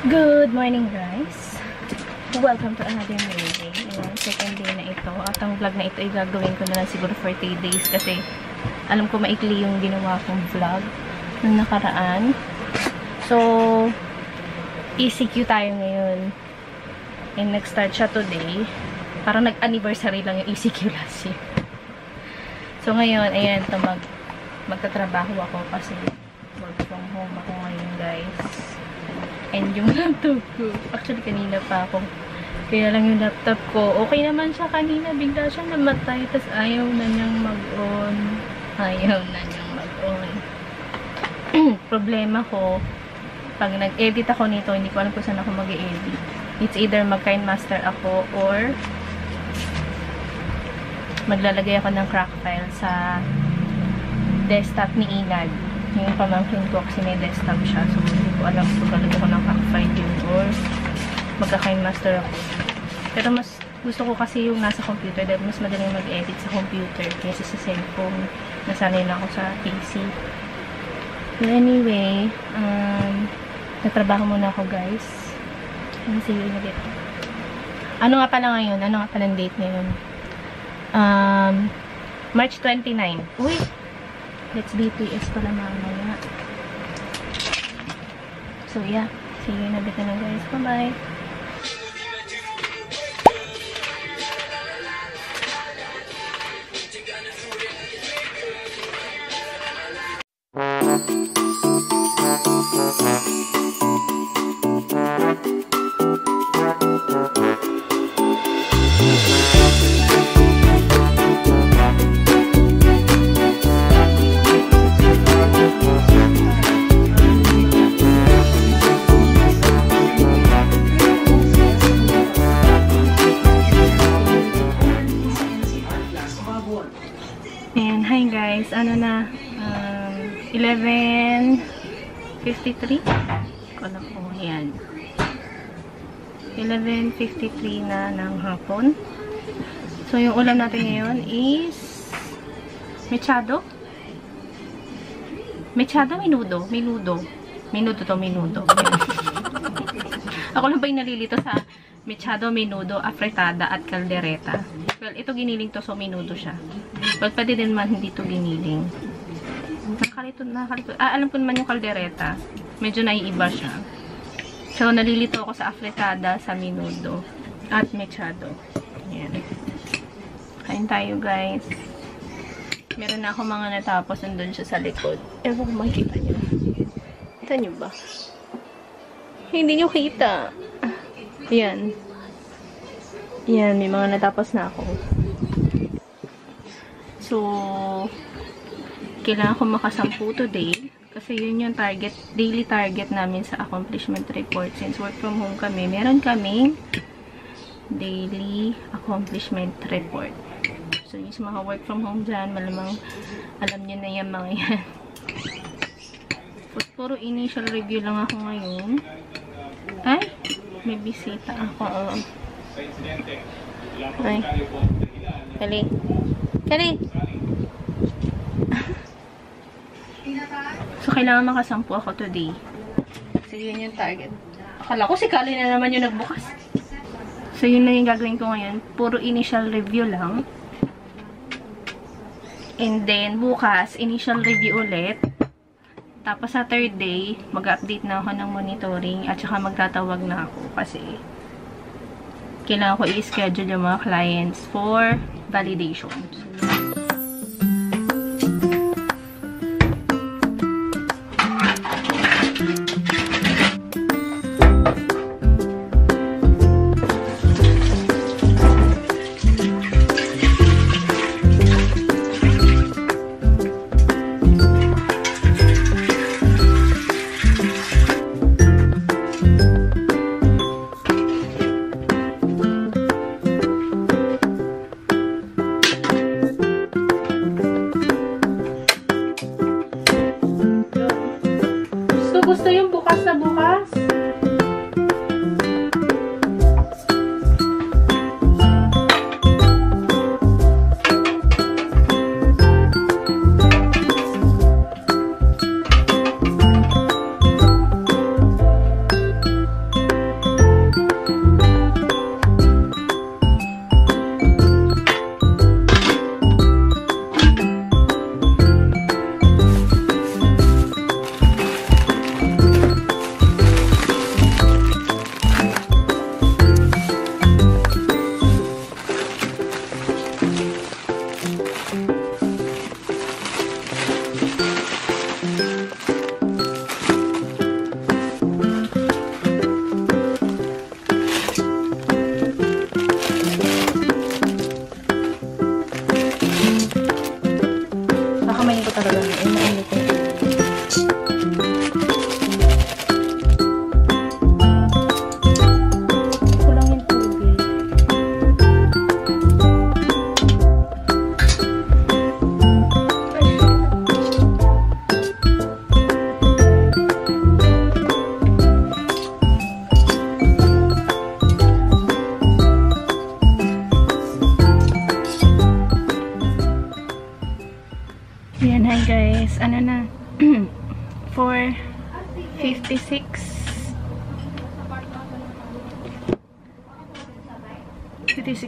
Good morning guys! Welcome to another new day. Ayan, second day na ito. At ang vlog na ito ay gagawin ko na lang siguro for 3 days kasi alam ko maikli yung ginawa kong vlog nung nakaraan. So, ECQ tayo ngayon. And nag-start siya today. Parang nag-anniversary lang yung ECQ last year. So ngayon, ayan, magtatrabaho ako kasi work from home ako ngayon guys. And yung laptop ko, actually kanina pa ako, kaya lang yung laptop ko, okay naman siya kanina, bigla siya namatay, tas ayaw na niyang mag-on. Problema ko, pag nag-edit ako nito, hindi ko alam kung saan ako mag-edit. It's either mag-KineMaster ako, or maglalagay ako ng crack file sa desktop ni Inad. Yung pamangkin ko kasi may desktop siya. So, hindi ko alam kung talaga ko ng crack file yun or magka-KineMaster ako. Pero mas gusto ko kasi yung nasa computer dahil mas madaling mag-edit sa computer kaysa sa cellphone. Nasanay na ako sa PC. But anyway, natrabaho muna ako guys. See you in a bit. Ano nga pala ngayon? Ano nga pala date ngayon? March 29. Uy! Let's BTS pala mamaya. So yeah, see you in a bit na lang guys. Bye-bye! And hi guys, ano na 11:53 wala po, yan 11:53 na ng hapon. So yung ulam natin ngayon is mechado menudo ako lang ba yung nalilito sa mechado, menudo, afritada at caldereta. Well, ito giniling to, so menudo siya. But pwede din man hindi to giniling. Nakalito. Alam ko naman yung caldereta. Medyo naiiba siya. So, nalilito ako sa afritada, sa menudo, at mechado. Ayan. Kain tayo, guys. Meron na ako mga natapos. Nandun siya sa likod. Ewan ko makikita nyo. Kita nyo ba? Hindi nyo kita. Ayan. Ayan, may mga natapos na ako. So, kailangan ko makasampu today. Kasi yun yung target, daily target namin sa accomplishment report. Since work from home kami, meron kaming daily accomplishment report. So, yung sa mga work from home dyan, malamang alam nyo na yung mga yan. Puro initial review lang ako ngayon. Ay, may bisita ako. Ay. Kali. So, kailangan makasampu ako today. So, yun yung target. Akala ko si Kali na naman yung nagbukas. So, yun na yung gagawin ko ngayon. Puro initial review lang. And then, bukas, initial review ulit. Tapos, sa third day, mag-update na ako ng monitoring at saka magtatawag na ako kasi kailangan ko i-schedule yung mga clients for validation. gusto yung bukas na bukas. Ayan, hi guys. Ano na? 4:56.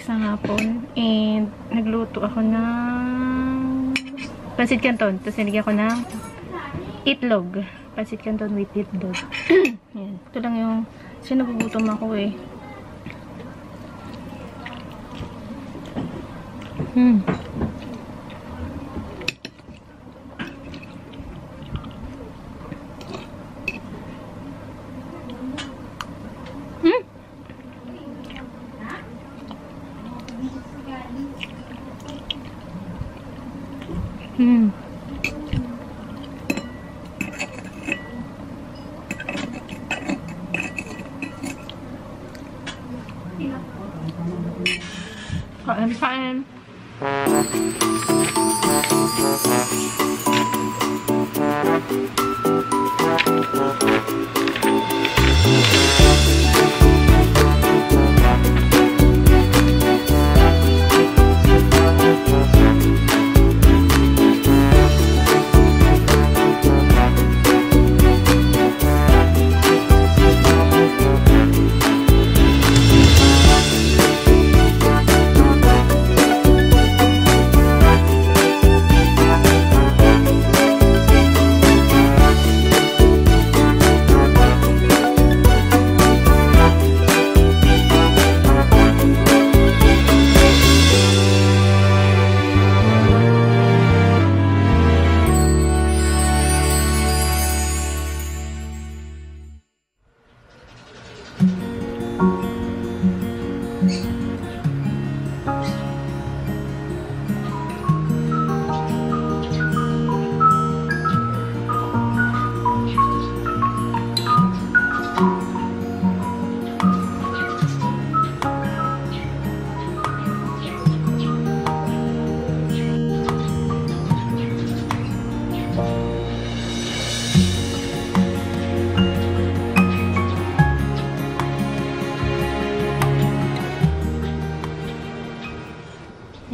Na hapon. And nagluto ako ng pansit canton. Tapos nilagyan ko ng itlog. Pansit canton with itlog. Ayan. Ito lang yung sinagugutom ako eh. Kain.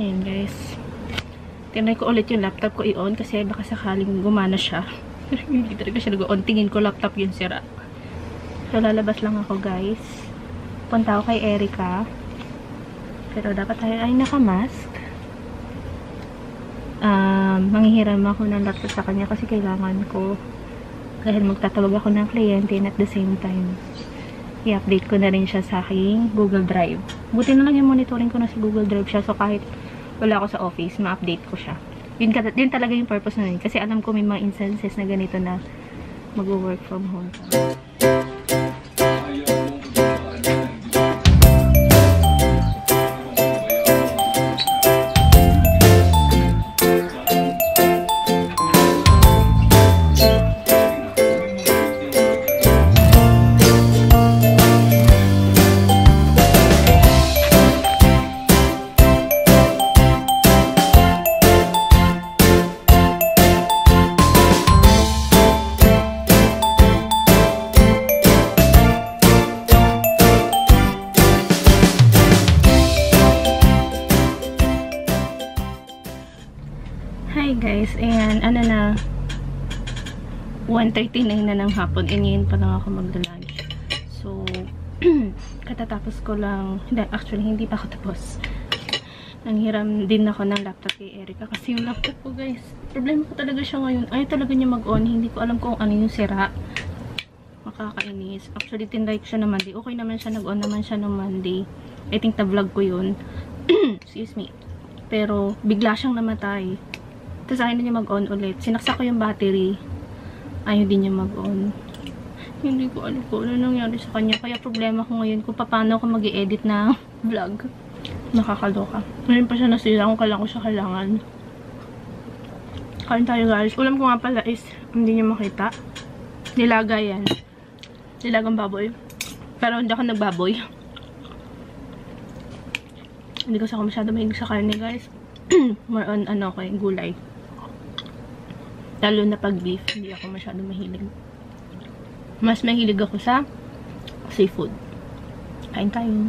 Ayan guys. Tinry ko ulit yung laptop ko i-on kasi baka sakaling gumana siya. Hindi talaga siya nag-on. Tingin ko laptop yung sira. So lalabas lang ako guys. Punta ako kay Erica. Pero dapat tayo ay nakamask. Manghihiram ako ng laptop sa kanya kasi kailangan ko. Dahil magtatawag ako ng kliyente and at the same time i-update ko na rin siya sa aking Google Drive. Buti na lang yung monitoring ko na sa Google Drive siya. So kahit wala ako sa office, ma-update ko siya. Yun talaga yung purpose na yun. Kasi alam ko may mga instances na ganito na mag-work from home. Hi guys, ayan, ano na, 1:39 na ng hapon, and ngayon pa lang ako magla-lunch. So, katatapos ko lang, actually, hindi pa ako tapos. Nanghiram din ako ng laptop kay Erica kasi yung laptop ko guys, problema ko talaga siya ngayon. Ayaw talaga niya mag-on, hindi ko alam kung ano yung sira. Makakainis. Actually, tinrike siya na Monday. Okay naman siya, nag-on naman siya ng Monday. I think na-vlog ko yun. Excuse me. Pero, bigla siyang namatay. Tapos ayaw na niya mag-on ulit. Sinaksak ko yung battery. Ayaw din niya mag-on. Hindi ko alam kung ano nangyari sa kanya. Kaya problema ko ngayon kung paano ako mag-i-edit na vlog. Nakakaloka. Ngayon pa siya nasira kung kailangan ko siya kailangan. Kain tayo guys. Ulam ko nga pala is, hindi niyo makita. Nilaga yan. Nilagang baboy. Pero hindi ako nagbaboy. Hindi kasi ako masyado mahilig sa karne guys. More on ano ko gulay. Lalo na pag beef, hindi ako masyado mahilig. Mas mahilig ako sa seafood. Kain tayo.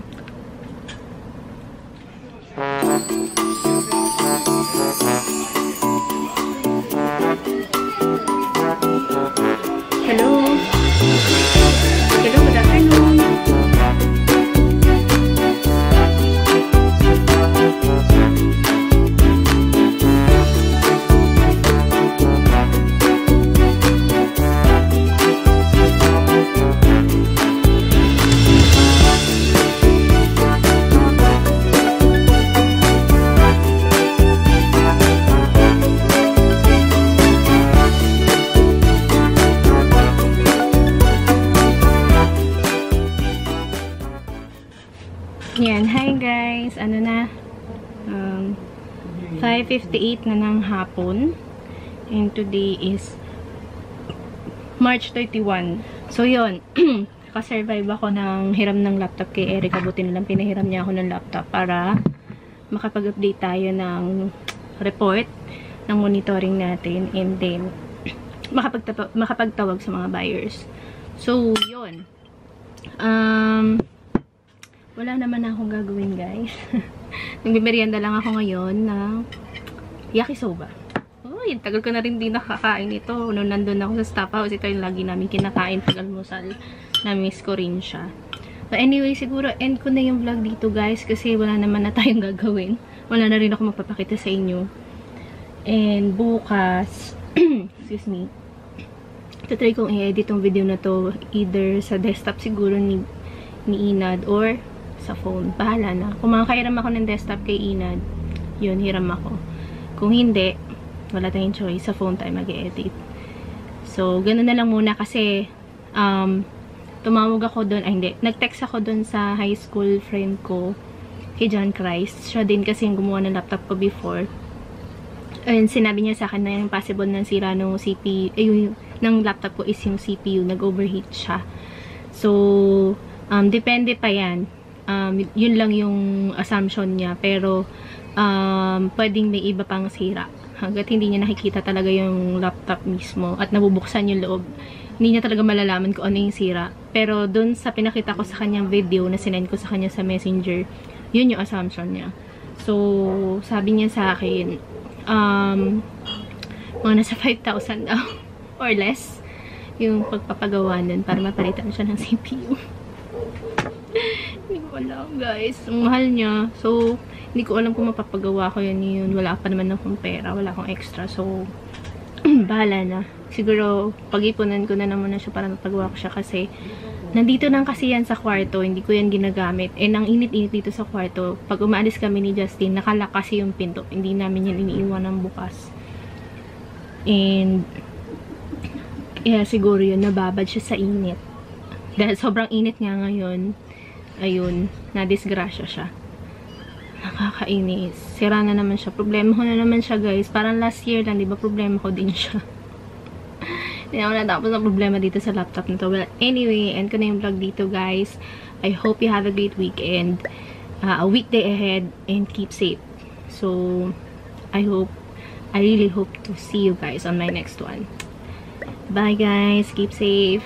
Hello. Hello, good afternoon. Yan, hi guys. Ano na? 5:58 na ng hapon. And today is March 31. So yun, nakasurvive ako ng hiram ng laptop kay Erica. Buti na lang pinahiram niya ako ng laptop para makapag-update tayo ng report ng monitoring natin, and then makapagtawag sa mga buyers. So yun, wala naman akong gagawin guys. Nagbimeryenda lang ako ngayon na yakisoba. Oh, yung tagal ko na rin din nakakain ito. Nung nandun ako sa staff house, ito yung lagi namin kinakain pag almusal. Na-miss ko rin siya. But anyway, siguro end ko na yung vlog dito guys kasi wala naman na tayong gagawin. Wala na rin ako magpapakita sa inyo. And bukas, excuse me, try kong i-edit yung video na to either sa desktop siguro ni Inad or sa phone. Bahala na. Kung makakairam ako ng desktop kay Inad, yun, hiram ako. Kung hindi, wala tayong choice. Sa phone tayo mag-edit. So, ganun na lang muna kasi tumawag ako doon, hindi, nag-text ako doon sa high school friend ko kay John Christ. Siya din kasi yung gumawa ng laptop ko before. And sinabi niya sa akin na yung possible ng sira ng CPU, yung ng laptop ko is yung CPU, nag-overheat siya. So, depende pa yan. Yun lang yung assumption niya. Pero, pwedeng may iba pang sira. Hanggat hindi niya nakikita talaga yung laptop mismo at nabubuksan yung loob, hindi niya talaga malalaman kung ano yung sira. Pero, dun sa pinakita ko sa kanyang video na sinend ko sa kanya sa messenger, yun yung assumption niya. So, sabi niya sa akin, mga nasa 5,000 daw or less yung pagpapagawa nun para mapalitan siya ng CPU. Hindi ko alam guys, mahal niya. So hindi ko alam kung mapapagawa ko yun. Wala pa naman akong pera, wala akong extra, so bahala na. Siguro pag-ipunan ko na naman na siya para mapagawa ko siya kasi nandito lang kasi yan sa kwarto, hindi ko yan ginagamit. And ang init-init dito sa kwarto, pag umaalis kami ni Justin, nakalock kasi yung pinto, hindi namin yan iniiwan ng bukas. And yeah, siguro yun, nababad siya sa init. Dahil sobrang init nga ngayon, ayun, nadisgrasya siya. Nakakainis. Sira na naman siya. Problema ko na naman siya, guys. Parang last year lang, di ba? Problema ko din siya. Hindi ako natapos na problema dito sa laptop na to. Well, anyway, end ko na yung vlog dito, guys. I hope you have a great weekend. A weekday ahead, and keep safe. So, I really hope to see you guys on my next one. Bye, guys. Keep safe.